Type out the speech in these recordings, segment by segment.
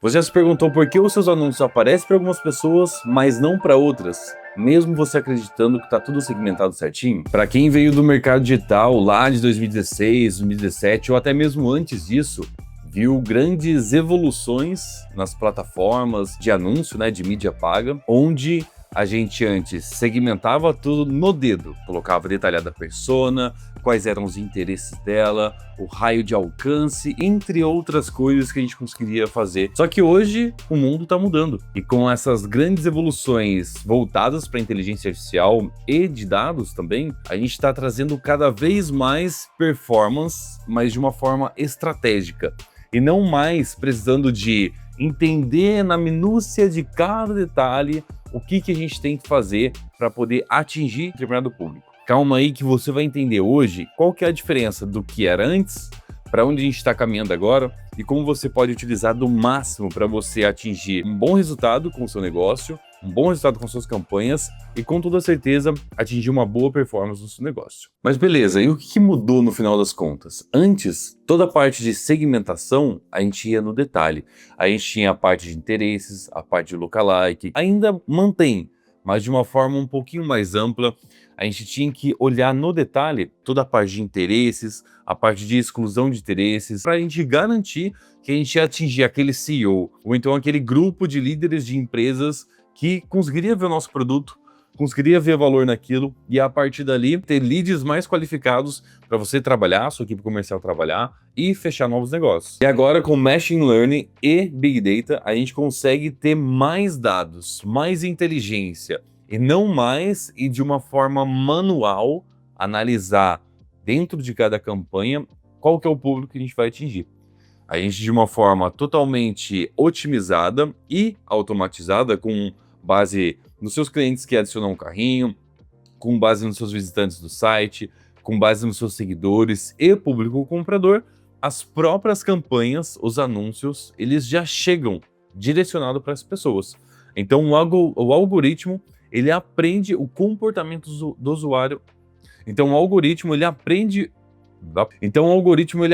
Você já se perguntou por que os seus anúncios aparecem para algumas pessoas, mas não para outras? Mesmo você acreditando que está tudo segmentado certinho? Para quem veio do mercado digital lá de 2016, 2017 ou até mesmo antes disso, viu grandes evoluções nas plataformas de anúncio, de mídia paga, onde a gente antes segmentava tudo no dedo, colocava detalhada a persona, quais eram os interesses dela, o raio de alcance, entre outras coisas que a gente conseguiria fazer. Só que hoje o mundo está mudando e com essas grandes evoluções voltadas para a inteligência artificial e de dados também, a gente está trazendo cada vez mais performance, mas de uma forma estratégica e não mais precisando de entender na minúcia de cada detalhe o que a gente tem que fazer para poder atingir determinado público. Calma aí que você vai entender hoje qual que é a diferença do que era antes, para onde a gente está caminhando agora e como você pode utilizar do máximo para você atingir um bom resultado com o seu negócio, um bom resultado com suas campanhas e com toda certeza atingir uma boa performance no seu negócio. Mas beleza, e o que mudou no final das contas? Antes, toda a parte de segmentação a gente ia no detalhe. A gente tinha a parte de interesses, a parte de lookalike, ainda mantém, mas de uma forma um pouquinho mais ampla. A gente tinha que olhar no detalhe toda a parte de interesses, a parte de exclusão de interesses, para a gente garantir que a gente ia atingir aquele CEO, ou então aquele grupo de líderes de empresas que conseguiria ver o nosso produto, conseguiria ver valor naquilo e a partir dali ter leads mais qualificados para você trabalhar, sua equipe comercial trabalhar e fechar novos negócios. E agora com Machine Learning e Big Data a gente consegue ter mais dados, mais inteligência e não mais e de uma forma manual analisar dentro de cada campanha qual que é o público que a gente vai atingir. A gente de uma forma totalmente otimizada e automatizada com base nos seus clientes que adicionam um carrinho, com base nos seus visitantes do site, com base nos seus seguidores e público comprador, as próprias campanhas, os anúncios, eles já chegam direcionados para as pessoas. Então o algoritmo, ele aprende o comportamento do usuário. Então o algoritmo, ele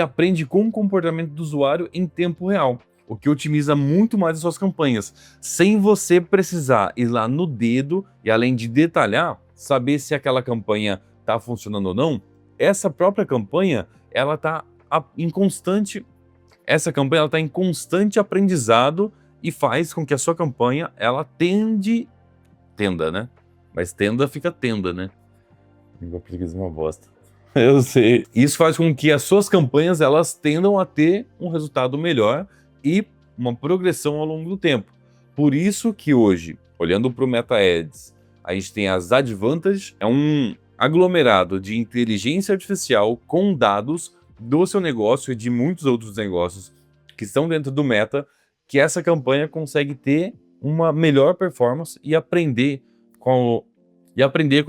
aprende com o comportamento do usuário em tempo real, o que otimiza muito mais as suas campanhas, sem você precisar ir lá no dedo e, além de detalhar, saber se aquela campanha está funcionando ou não. Essa própria campanha, ela está em constante aprendizado e faz com que a sua campanha, ela tenda, né? Mas tenda fica tenda, né? Língua portuguesa é uma bosta. Eu sei. Isso faz com que as suas campanhas, elas tendam a ter um resultado melhor e uma progressão ao longo do tempo. Por isso que hoje, olhando para o Meta Ads, a gente tem as Advantage, é um aglomerado de inteligência artificial com dados do seu negócio e de muitos outros negócios que estão dentro do Meta, que essa campanha consegue ter uma melhor performance e aprender com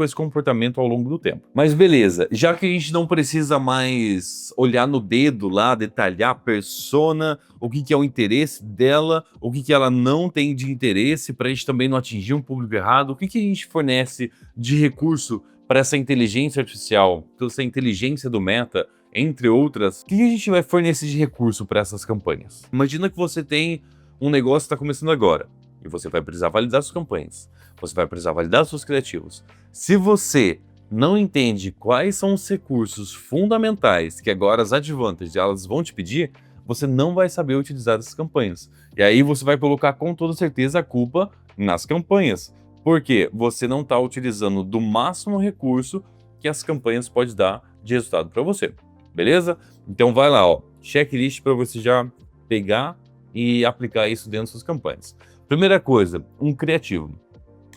esse comportamento ao longo do tempo. Mas beleza, já que a gente não precisa mais olhar no dedo lá, detalhar a persona, o que é o interesse dela, o que ela não tem de interesse, para a gente também não atingir um público errado, o que a gente fornece de recurso para essa inteligência artificial, essa inteligência do Meta, entre outras, o que a gente vai fornecer de recurso para essas campanhas? Imagina que você tem um negócio que está começando agora, e você vai precisar validar suas campanhas. Você vai precisar validar seus criativos. Se você não entende quais são os recursos fundamentais que agora as Advantage elas vão te pedir, você não vai saber utilizar essas campanhas. E aí você vai colocar com toda certeza a culpa nas campanhas, porque você não está utilizando do máximo recurso que as campanhas podem dar de resultado para você. Beleza? Então vai lá, checklist para você já pegar e aplicar isso dentro das suas campanhas. Primeira coisa, um criativo.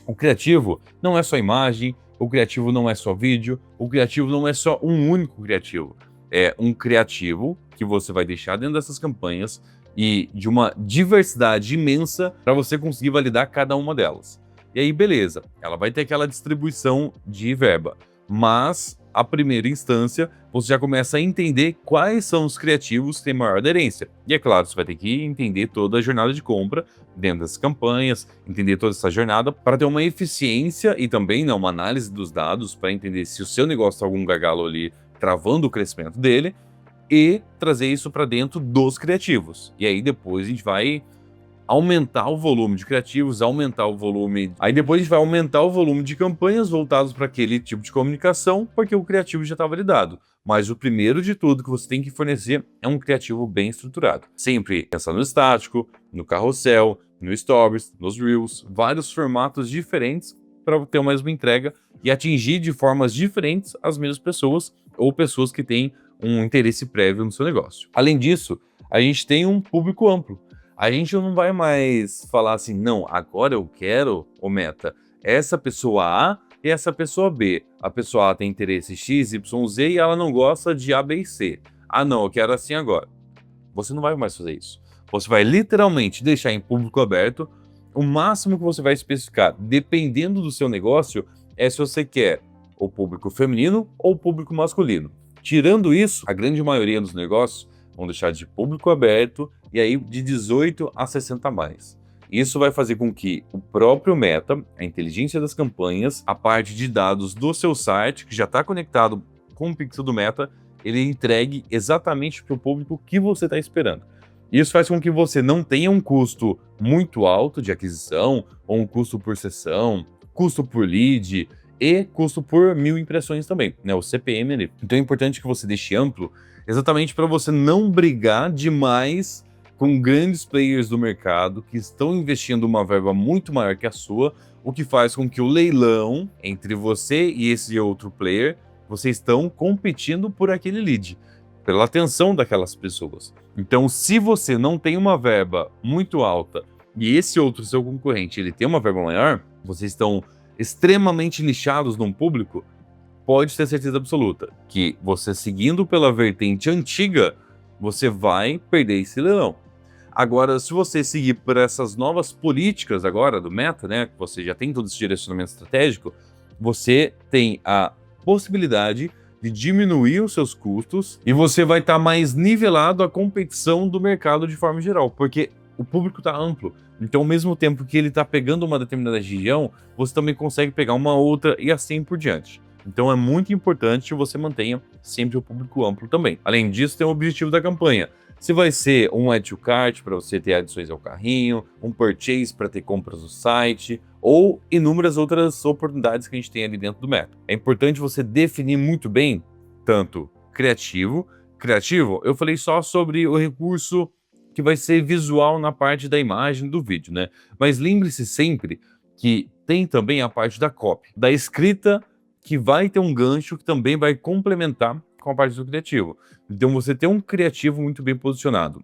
O criativo não é só imagem, o criativo não é só vídeo, o criativo não é só um único criativo. É um criativo que você vai deixar dentro dessas campanhas e de uma diversidade imensa para você conseguir validar cada uma delas. E aí, beleza, ela vai ter aquela distribuição de verba, mas a primeira instância, você já começa a entender quais são os criativos que têm maior aderência. E é claro, você vai ter que entender toda a jornada de compra dentro das campanhas, entender toda essa jornada para ter uma eficiência e também uma análise dos dados para entender se o seu negócio está algum gargalo ali travando o crescimento dele e trazer isso para dentro dos criativos. E aí depois a gente vai aumentar o volume de criativos, aumentar o volume. Aí depois a gente vai aumentar o volume de campanhas voltadas para aquele tipo de comunicação, porque o criativo já está validado. Mas o primeiro de tudo que você tem que fornecer é um criativo bem estruturado. Sempre pensar no estático, no carrossel, no stories, nos reels, vários formatos diferentes para ter uma mesma entrega e atingir de formas diferentes as mesmas pessoas ou pessoas que têm um interesse prévio no seu negócio. Além disso, a gente tem um público amplo. A gente não vai mais falar assim, não, agora eu quero, o Meta, essa pessoa A e essa pessoa B. A pessoa A tem interesse X, Y, Z e ela não gosta de A, B e C. Ah, não, eu quero assim agora. Você não vai mais fazer isso. Você vai literalmente deixar em público aberto. O máximo que você vai especificar, dependendo do seu negócio, é se você quer o público feminino ou o público masculino. Tirando isso, a grande maioria dos negócios vão deixar de público aberto e aí de 18 a 60 mais. Isso vai fazer com que o próprio Meta, a inteligência das campanhas, a parte de dados do seu site, que já está conectado com o pixel do Meta, ele entregue exatamente para o público que você está esperando. Isso faz com que você não tenha um custo muito alto de aquisição, ou um custo por sessão, custo por lead e custo por 1000 impressões também, né? O CPM ali. Então é importante que você deixe amplo, exatamente para você não brigar demais com grandes players do mercado que estão investindo uma verba muito maior que a sua, o que faz com que o leilão entre você e esse outro player, vocês estão competindo por aquele lead, pela atenção daquelas pessoas. Então, se você não tem uma verba muito alta e esse outro seu concorrente ele tem uma verba maior, vocês estão extremamente nichados num público, pode ter certeza absoluta que você seguindo pela vertente antiga, você vai perder esse leilão. Agora, se você seguir por essas novas políticas agora do Meta, né, que você já tem todo esse direcionamento estratégico, você tem a possibilidade de diminuir os seus custos e você vai estar mais nivelado à competição do mercado de forma geral, porque o público está amplo. Então, ao mesmo tempo que ele está pegando uma determinada região, você também consegue pegar uma outra e assim por diante. Então, é muito importante que você mantenha sempre o público amplo também. Além disso, tem o objetivo da campanha. Se vai ser um add to cart para você ter adições ao carrinho, um purchase para ter compras no site, ou inúmeras outras oportunidades que a gente tem ali dentro do Meta. É importante você definir muito bem, tanto criativo, eu falei só sobre o recurso que vai ser visual na parte da imagem do vídeo, né? Mas lembre-se sempre que tem também a parte da copy, da escrita, que vai ter um gancho que também vai complementar com a parte do criativo. Então você tem um criativo muito bem posicionado,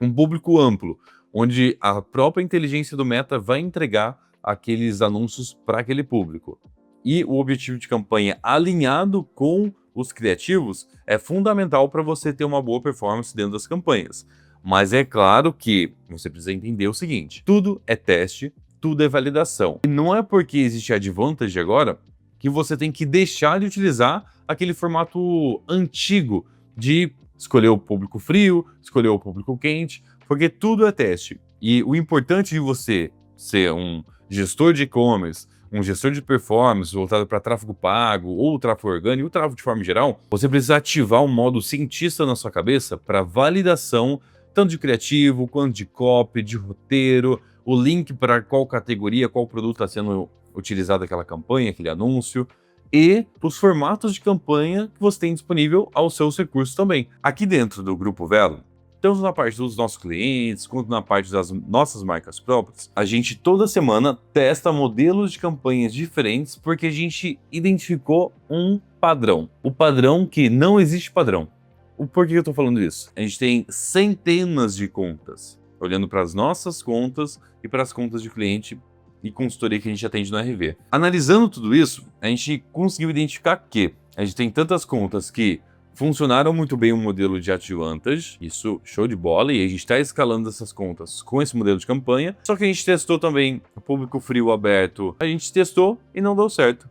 um público amplo, onde a própria inteligência do Meta vai entregar aqueles anúncios para aquele público. E o objetivo de campanha alinhado com os criativos é fundamental para você ter uma boa performance dentro das campanhas. Mas é claro que você precisa entender o seguinte: tudo é teste, tudo é validação. E não é porque existe a advantage agora que você tem que deixar de utilizar aquele formato antigo de escolher o público frio, escolher o público quente, porque tudo é teste. E o importante de você ser um gestor de e-commerce, um gestor de performance voltado para tráfego pago ou tráfego orgânico, ou tráfego de forma geral, você precisa ativar um modo cientista na sua cabeça para validação tanto de criativo, quanto de copy, de roteiro, o link para qual categoria, qual produto está sendo utilizado aquela campanha, aquele anúncio, e os formatos de campanha que você tem disponível aos seus recursos também. Aqui dentro do Grupo Velo, tanto na parte dos nossos clientes, quanto na parte das nossas marcas próprias, a gente toda semana testa modelos de campanhas diferentes porque a gente identificou um padrão. O padrão que não existe padrão. O porquê eu estou falando isso? A gente tem centenas de contas, olhando para as nossas contas e para as contas de cliente e consultoria que a gente atende no RV. Analisando tudo isso, a gente conseguiu identificar que a gente tem tantas contas que funcionaram muito bem o modelo de Advantage, isso show de bola, e a gente está escalando essas contas com esse modelo de campanha, só que a gente testou também o público frio aberto, a gente testou e não deu certo.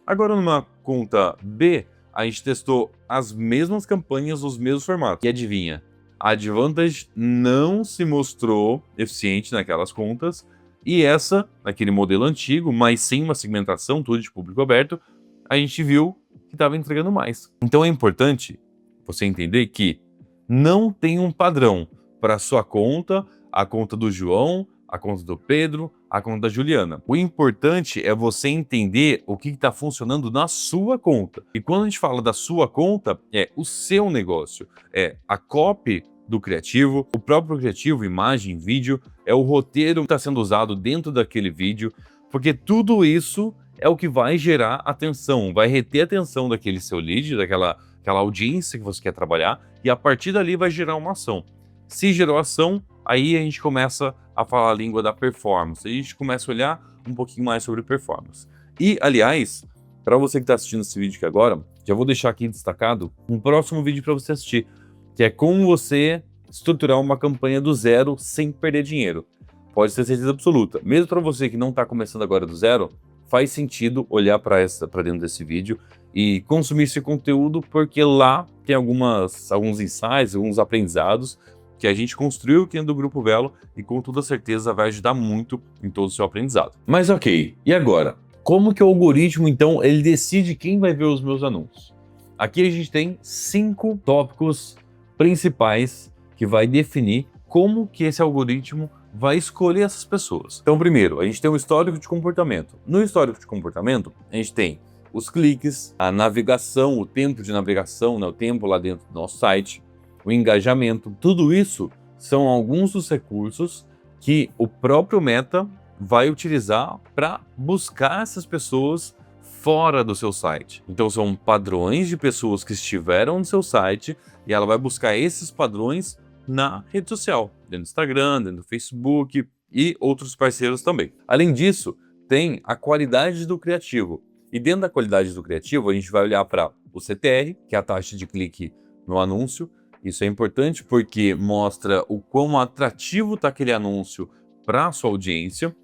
Agora numa conta B, a gente testou as mesmas campanhas, os mesmos formatos, e adivinha? A Advantage não se mostrou eficiente naquelas contas, e essa, naquele modelo antigo, mas sem uma segmentação, tudo de público aberto, a gente viu que estava entregando mais. Então é importante você entender que não tem um padrão para sua conta, a conta do João, a conta do Pedro, a conta da Juliana. O importante é você entender o que está funcionando na sua conta. E quando a gente fala da sua conta, é o seu negócio, é a copy do criativo, o próprio criativo, imagem, vídeo, é o roteiro que está sendo usado dentro daquele vídeo, porque tudo isso é o que vai gerar atenção, vai reter a atenção daquele seu lead, daquela audiência que você quer trabalhar, e a partir dali vai gerar uma ação. Se gerou ação, aí a gente começa a falar a língua da performance, a gente começa a olhar um pouquinho mais sobre performance. E, aliás, para você que está assistindo esse vídeo aqui agora, já vou deixar aqui destacado um próximo vídeo para você assistir, que é como você estruturar uma campanha do zero sem perder dinheiro. Pode ter certeza absoluta. Mesmo para você que não está começando agora do zero, faz sentido olhar para dentro desse vídeo e consumir esse conteúdo, porque lá tem alguns insights, alguns aprendizados que a gente construiu aqui dentro do Grupo Velo e com toda certeza vai ajudar muito em todo o seu aprendizado. Mas ok, e agora? Como que o algoritmo, então, ele decide quem vai ver os meus anúncios? Aqui a gente tem 5 tópicos principais que vai definir como que esse algoritmo vai escolher essas pessoas. Então, primeiro, a gente tem um histórico de comportamento. No histórico de comportamento, a gente tem os cliques, a navegação, o tempo de navegação, né, o tempo lá dentro do nosso site, o engajamento. Tudo isso são alguns dos recursos que o próprio Meta vai utilizar para buscar essas pessoas fora do seu site. Então, são padrões de pessoas que estiveram no seu site e ela vai buscar esses padrões na rede social, dentro do Instagram, dentro do Facebook e outros parceiros também. Além disso, tem a qualidade do criativo. E dentro da qualidade do criativo, a gente vai olhar para o CTR, que é a taxa de clique no anúncio. Isso é importante porque mostra o quão atrativo está aquele anúncio para a sua audiência.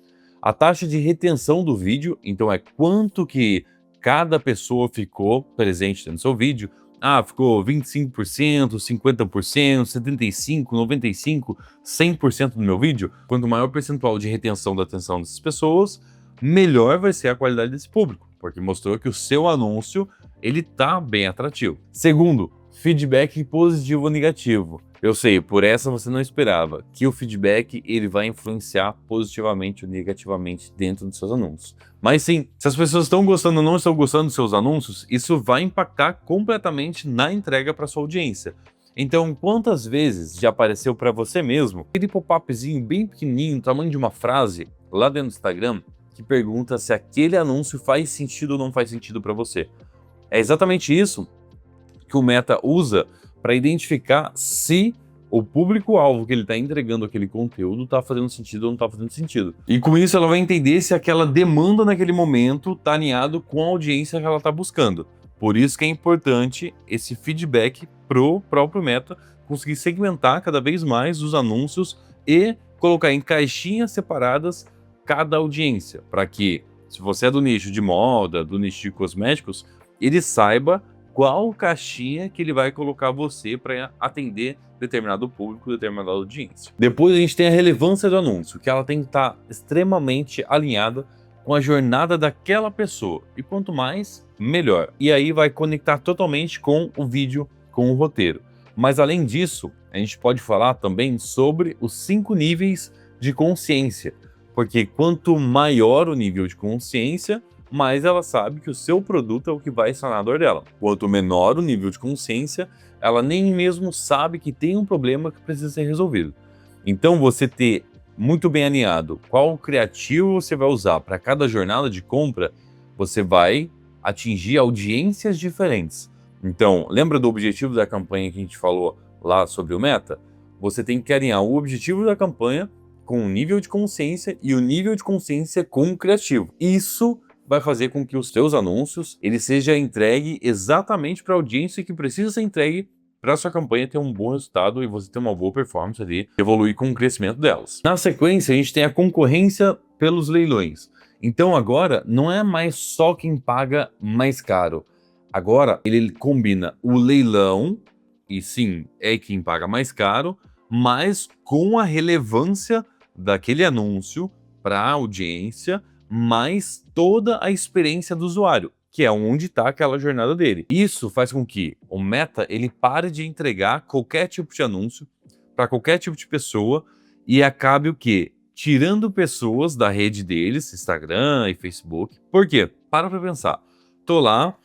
A taxa de retenção do vídeo, então é quanto que cada pessoa ficou presente dentro do seu vídeo. Ficou 25%, 50%, 75%, 95%, 100% do meu vídeo. Quanto maior o percentual de retenção da atenção dessas pessoas, melhor vai ser a qualidade desse público, porque mostrou que o seu anúncio ele tá bem atrativo. Segundo, feedback positivo ou negativo. Eu sei, por essa você não esperava, que o feedback ele vai influenciar positivamente ou negativamente dentro dos seus anúncios. Mas sim, se as pessoas estão gostando ou não estão gostando dos seus anúncios, isso vai impactar completamente na entrega para sua audiência. Então, quantas vezes já apareceu para você mesmo aquele pop-upzinho bem pequenininho, tamanho de uma frase, lá dentro do Instagram, que pergunta se aquele anúncio faz sentido ou não faz sentido para você? É exatamente isso que o Meta usa para identificar se o público-alvo que ele está entregando aquele conteúdo está fazendo sentido ou não está fazendo sentido. E com isso ela vai entender se aquela demanda naquele momento está alinhado com a audiência que ela está buscando. Por isso que é importante esse feedback pro próprio Meta conseguir segmentar cada vez mais os anúncios e colocar em caixinhas separadas cada audiência, para que, se você é do nicho de moda, do nicho de cosméticos, ele saiba qual caixinha que ele vai colocar você para atender determinado público, determinada audiência. Depois a gente tem a relevância do anúncio, que ela tem que estar extremamente alinhada com a jornada daquela pessoa. E quanto mais, melhor. E aí vai conectar totalmente com o vídeo, com o roteiro. Mas além disso, a gente pode falar também sobre os 5 níveis de consciência. Porque quanto maior o nível de consciência, mais ela sabe que o seu produto é o que vai sanar a dor dela. Quanto menor o nível de consciência, ela nem mesmo sabe que tem um problema que precisa ser resolvido. Então, você ter muito bem alinhado qual criativo você vai usar para cada jornada de compra, você vai atingir audiências diferentes. Então, lembra do objetivo da campanha que a gente falou lá sobre o Meta? Você tem que alinhar o objetivo da campanha com o nível de consciência e o nível de consciência com o criativo. Isso vai fazer com que os seus anúncios ele seja entregue exatamente para a audiência que precisa ser entregue para a sua campanha ter um bom resultado e você ter uma boa performance ali, evoluir com o crescimento delas. Na sequência, a gente tem a concorrência pelos leilões. Então agora não é mais só quem paga mais caro. Agora ele combina o leilão, e sim, é quem paga mais caro, mas com a relevância daquele anúncio para a audiência, mais toda a experiência do usuário, que é onde está aquela jornada dele. Isso faz com que o Meta ele pare de entregar qualquer tipo de anúncio para qualquer tipo de pessoa e acabe o quê? Tirando pessoas da rede deles, Instagram e Facebook. Por quê? Para pra pensar. Tô lá,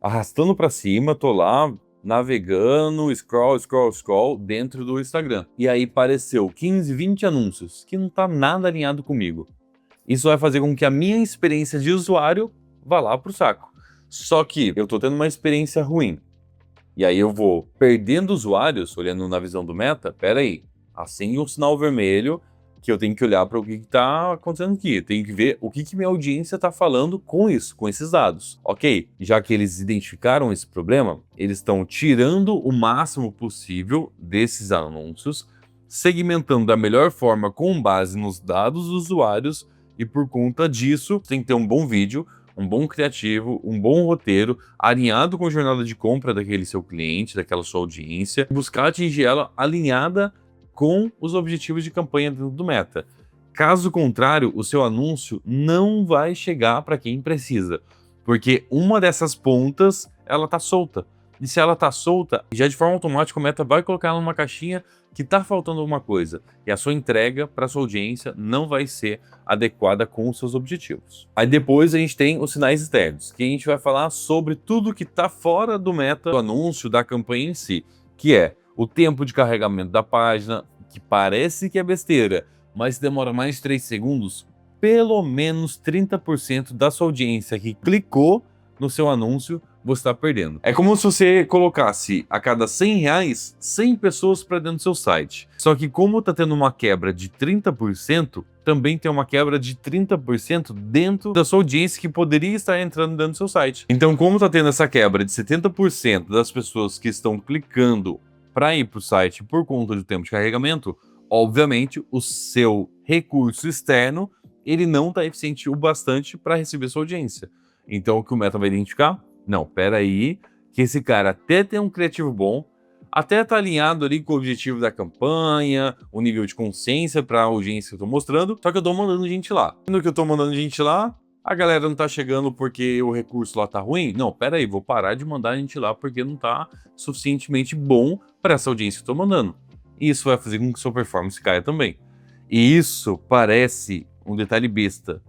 arrastando pra cima, tô lá, navegando, scroll dentro do Instagram. E aí apareceu 15, 20 anúncios que não tá nada alinhado comigo. Isso vai fazer com que a minha experiência de usuário vá lá pro saco. Só que eu tô tendo uma experiência ruim. E aí eu vou perdendo usuários, olhando na visão do meta, peraí, acende um sinal vermelho que eu tenho que olhar para o que está acontecendo aqui. Eu tenho que ver o que minha audiência está falando com isso, com esses dados. Ok, já que eles identificaram esse problema, eles estão tirando o máximo possível desses anúncios, segmentando da melhor forma com base nos dados dos usuários, e por conta disso, tem que ter um bom vídeo, um bom criativo, um bom roteiro, alinhado com a jornada de compra daquele seu cliente, daquela sua audiência, buscar atingir ela alinhada com os objetivos de campanha dentro do Meta. Caso contrário, o seu anúncio não vai chegar para quem precisa, porque uma dessas pontas, ela tá solta. E se ela tá solta, já de forma automática o Meta vai colocar ela numa caixinha que tá faltando alguma coisa. E a sua entrega para sua audiência não vai ser adequada com os seus objetivos. Aí depois a gente tem os sinais externos, que a gente vai falar sobre tudo que tá fora do Meta, do anúncio, da campanha em si, que é o tempo de carregamento da página, que parece que é besteira, mas demora mais de 3 segundos, pelo menos 30% da sua audiência que clicou no seu anúncio, você está perdendo. É como se você colocasse a cada R$100, 100 pessoas para dentro do seu site. Só que como está tendo uma quebra de 30%, também tem uma quebra de 30% dentro da sua audiência que poderia estar entrando dentro do seu site. Então, como está tendo essa quebra de 70% das pessoas que estão clicando para ir para o site por conta do tempo de carregamento, obviamente o seu recurso externo ele não está eficiente o bastante para receber sua audiência. Então, o que o Meta vai identificar? Não, pera aí, que esse cara até tem um criativo bom, até tá alinhado ali com o objetivo da campanha, o nível de consciência para a audiência que eu tô mostrando, só que eu tô mandando gente lá. No que eu tô mandando gente lá, a galera não tá chegando porque o recurso lá tá ruim? Não, pera aí, vou parar de mandar gente lá porque não tá suficientemente bom para essa audiência que eu tô mandando. E isso vai fazer com que sua performance caia também. E isso parece um detalhe besta,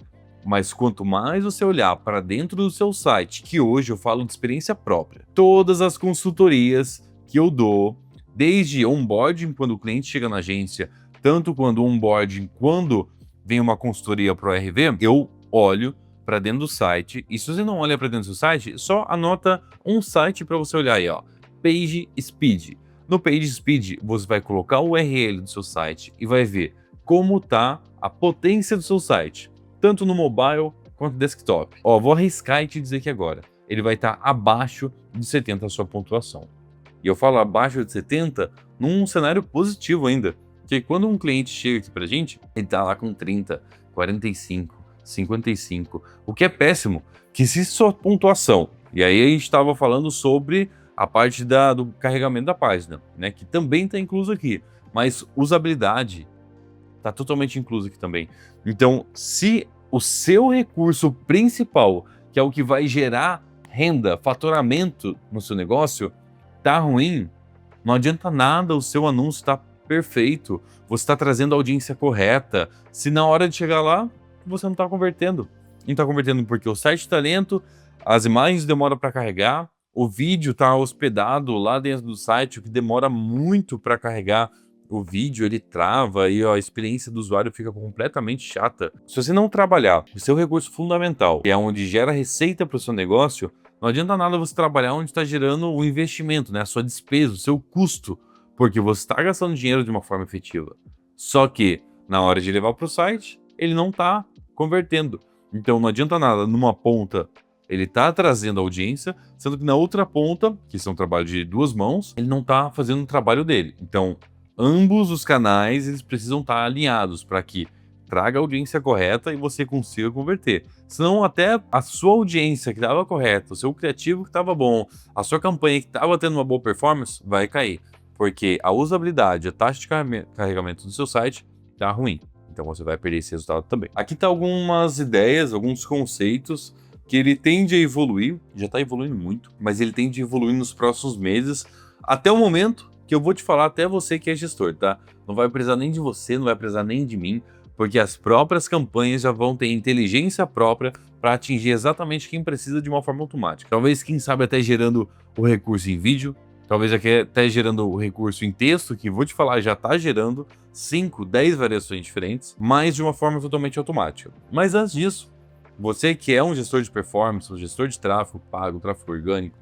mas quanto mais você olhar para dentro do seu site, que hoje eu falo de experiência própria, todas as consultorias que eu dou, desde onboarding quando o cliente chega na agência, tanto quando onboarding quando vem uma consultoria para o RV, eu olho para dentro do site, e se você não olha para dentro do seu site, só anota um site para você olhar aí, ó, PageSpeed. No PageSpeed, você vai colocar o URL do seu site e vai ver como tá a potência do seu site, tanto no mobile quanto no desktop. Ó, vou arriscar e te dizer que agora ele vai estar abaixo de 70 a sua pontuação. E eu falo abaixo de 70 num cenário positivo ainda, porque quando um cliente chega aqui pra gente, ele tá lá com 30, 45, 55, o que é péssimo, que se sua pontuação, e aí a gente estava falando sobre a parte do carregamento da página, né, que também está incluso aqui, mas usabilidade está totalmente incluso aqui também. Então, se o seu recurso principal, que é o que vai gerar renda, faturamento no seu negócio, tá ruim, não adianta nada o seu anúncio tá perfeito, você está trazendo a audiência correta, se na hora de chegar lá, você não está convertendo. Não está convertendo porque o site está lento, as imagens demoram para carregar, o vídeo está hospedado lá dentro do site, o que demora muito para carregar. O vídeo ele trava e a experiência do usuário fica completamente chata. Se você não trabalhar o seu recurso fundamental, que é onde gera receita para o seu negócio, não adianta nada você trabalhar onde está gerando o investimento, né? A sua despesa, o seu custo, porque você está gastando dinheiro de uma forma efetiva. Só que na hora de levar para o site, ele não está convertendo. Então não adianta nada numa ponta ele está trazendo audiência, sendo que na outra ponta, que são trabalho de duas mãos, ele não está fazendo o trabalho dele. Então ambos os canais eles precisam estar alinhados para que traga a audiência correta e você consiga converter. Senão até a sua audiência que estava correta, o seu criativo que estava bom, a sua campanha que estava tendo uma boa performance, vai cair. Porque a usabilidade, a taxa de carregamento do seu site está ruim. Então você vai perder esse resultado também. Aqui tá algumas ideias, alguns conceitos que ele tende a evoluir, já está evoluindo muito, mas ele tende a evoluir nos próximos meses. Até o momento, que eu vou te falar até você que é gestor, tá? Não vai precisar nem de você, não vai precisar nem de mim, porque as próprias campanhas já vão ter inteligência própria para atingir exatamente quem precisa de uma forma automática. Talvez, quem sabe, até gerando o recurso em vídeo, talvez até gerando o recurso em texto, que vou te falar, já está gerando 5, 10 variações diferentes, mas de uma forma totalmente automática. Mas antes disso, você que é um gestor de performance, um gestor de tráfego pago, tráfego orgânico,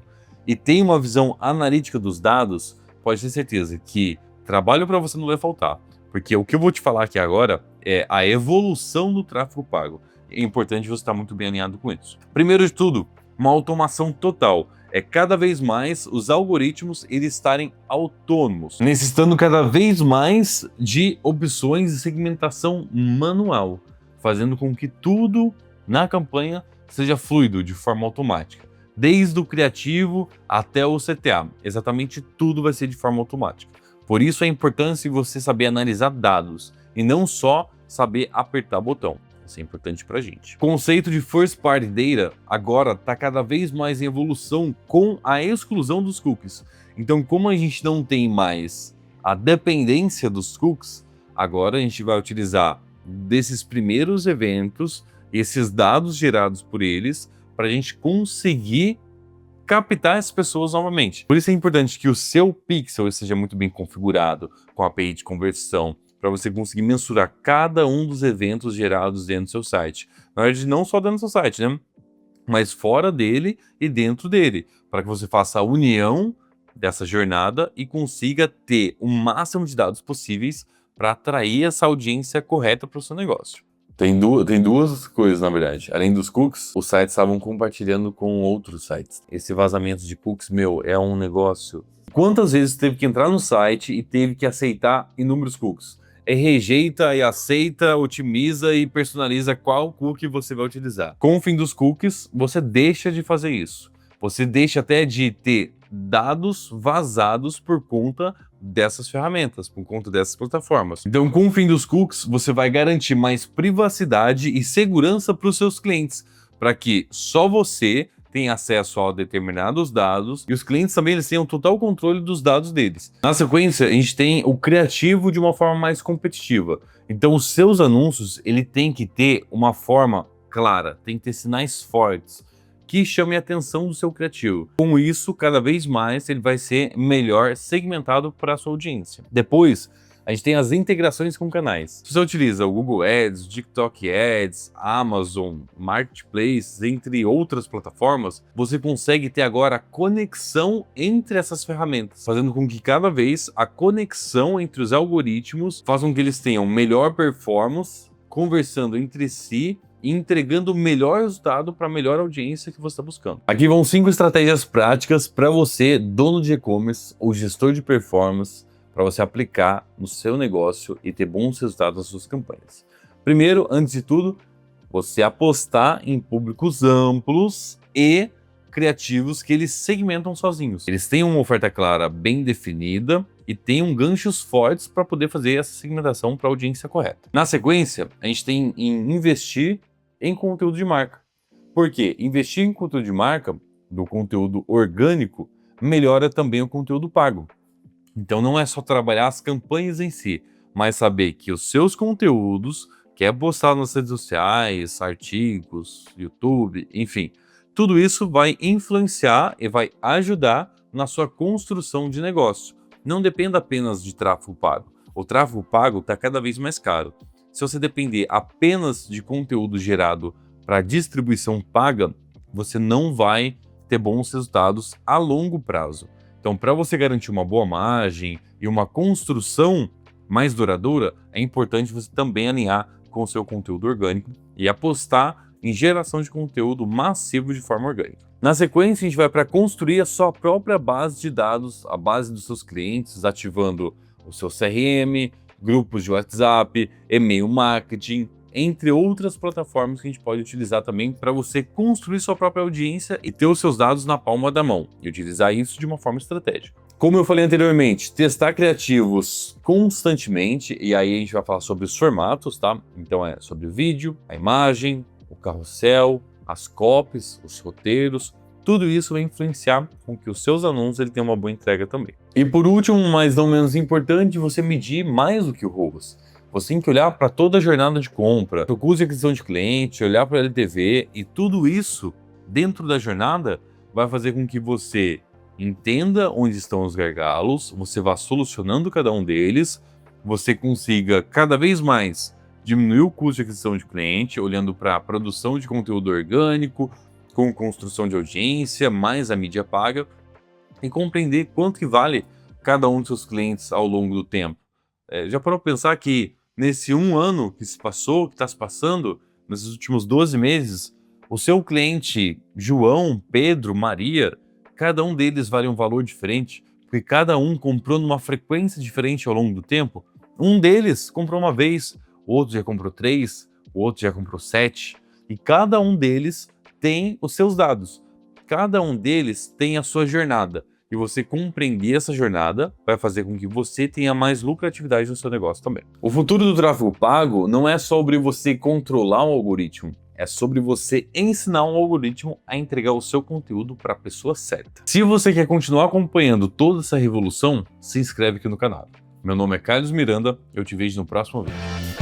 e tem uma visão analítica dos dados, pode ter certeza que trabalho para você não vai faltar. Porque o que eu vou te falar aqui agora é a evolução do tráfego pago. É importante você estar muito bem alinhado com isso. Primeiro de tudo, uma automação total. É cada vez mais os algoritmos eles estarem autônomos, necessitando cada vez mais de opções de segmentação manual, fazendo com que tudo na campanha seja fluido de forma automática. Desde o criativo até o CTA, exatamente tudo vai ser de forma automática. Por isso a importância de você saber analisar dados e não só saber apertar botão. Isso é importante para a gente. O conceito de First Party Data agora está cada vez mais em evolução com a exclusão dos cookies. Então, como a gente não tem mais a dependência dos cookies, agora a gente vai utilizar desses primeiros eventos, esses dados gerados por eles, para a gente conseguir captar as pessoas novamente. Por isso é importante que o seu pixel seja muito bem configurado, com a API de conversão, para você conseguir mensurar cada um dos eventos gerados dentro do seu site. Na verdade, não só dentro do seu site, né? Mas fora dele e dentro dele, para que você faça a união dessa jornada e consiga ter o máximo de dados possíveis para atrair essa audiência correta para o seu negócio. Tem duas coisas, na verdade. Além dos cookies, os sites estavam compartilhando com outros sites. Esse vazamento de cookies, é um negócio. Quantas vezes teve que entrar no site e teve que aceitar inúmeros cookies? Rejeita e aceita, otimiza e personaliza qual cookie você vai utilizar. Com o fim dos cookies, você deixa de fazer isso. Você deixa até de ter dados vazados por conta dessas ferramentas, por conta dessas plataformas. Então, com o fim dos cookies, você vai garantir mais privacidade e segurança para os seus clientes, para que só você tenha acesso a determinados dados e os clientes também eles tenham total controle dos dados deles. Na sequência, a gente tem o criativo de uma forma mais competitiva. Então, os seus anúncios, ele tem que ter uma forma clara, tem que ter sinais fortes, que chame a atenção do seu criativo. Com isso, cada vez mais ele vai ser melhor segmentado para a sua audiência. Depois, a gente tem as integrações com canais. Se você utiliza o Google Ads, o TikTok Ads, Amazon, Marketplace, entre outras plataformas, você consegue ter agora a conexão entre essas ferramentas, fazendo com que cada vez a conexão entre os algoritmos faça com que eles tenham melhor performance, conversando entre si e entregando o melhor resultado para a melhor audiência que você está buscando. Aqui vão 5 estratégias práticas para você, dono de e-commerce ou gestor de performance, para você aplicar no seu negócio e ter bons resultados nas suas campanhas. Primeiro, antes de tudo, você apostar em públicos amplos e criativos que eles segmentam sozinhos. Eles têm uma oferta clara, bem definida e têm ganchos fortes para poder fazer essa segmentação para a audiência correta. Na sequência, a gente tem em investir em conteúdo de marca. Por quê? Investir em conteúdo de marca, do conteúdo orgânico, melhora também o conteúdo pago. Então não é só trabalhar as campanhas em si, mas saber que os seus conteúdos, que é postado nas redes sociais, artigos, YouTube, enfim, tudo isso vai influenciar e vai ajudar na sua construção de negócio. Não dependa apenas de tráfego pago. O tráfego pago está cada vez mais caro. Se você depender apenas de conteúdo gerado para distribuição paga, você não vai ter bons resultados a longo prazo. Então, para você garantir uma boa margem e uma construção mais duradoura, é importante você também alinhar com o seu conteúdo orgânico e apostar em geração de conteúdo massivo de forma orgânica. Na sequência, a gente vai para construir a sua própria base de dados, a base dos seus clientes, ativando o seu CRM, grupos de WhatsApp, e-mail marketing, entre outras plataformas que a gente pode utilizar também para você construir sua própria audiência e ter os seus dados na palma da mão e utilizar isso de uma forma estratégica. Como eu falei anteriormente, testar criativos constantemente, e aí a gente vai falar sobre os formatos, tá? Então é sobre o vídeo, a imagem, o carrossel, as copies, os roteiros, tudo isso vai influenciar com que os seus anúncios ele tenham uma boa entrega também. E por último, mas não menos importante, você medir mais do que o ROAS. Você tem que olhar para toda a jornada de compra, o custo de aquisição de cliente, olhar para o LTV, e tudo isso dentro da jornada vai fazer com que você entenda onde estão os gargalos, você vá solucionando cada um deles, você consiga cada vez mais diminuir o custo de aquisição de cliente, olhando para a produção de conteúdo orgânico, com construção de audiência, mais a mídia paga, e compreender quanto que vale cada um dos seus clientes ao longo do tempo. Já parou para pensar que nesse 1 ano que se passou, que está se passando, nesses últimos 12 meses, o seu cliente João, Pedro, Maria, cada um deles vale um valor diferente, porque cada um comprou numa frequência diferente ao longo do tempo. Um deles comprou uma vez, o outro já comprou 3, o outro já comprou 7, e cada um deles tem os seus dados. Cada um deles tem a sua jornada. E você compreender essa jornada vai fazer com que você tenha mais lucratividade no seu negócio também. O futuro do tráfego pago não é sobre você controlar um algoritmo, é sobre você ensinar um algoritmo a entregar o seu conteúdo para a pessoa certa. Se você quer continuar acompanhando toda essa revolução, se inscreve aqui no canal. Meu nome é Carlos Miranda, eu te vejo no próximo vídeo.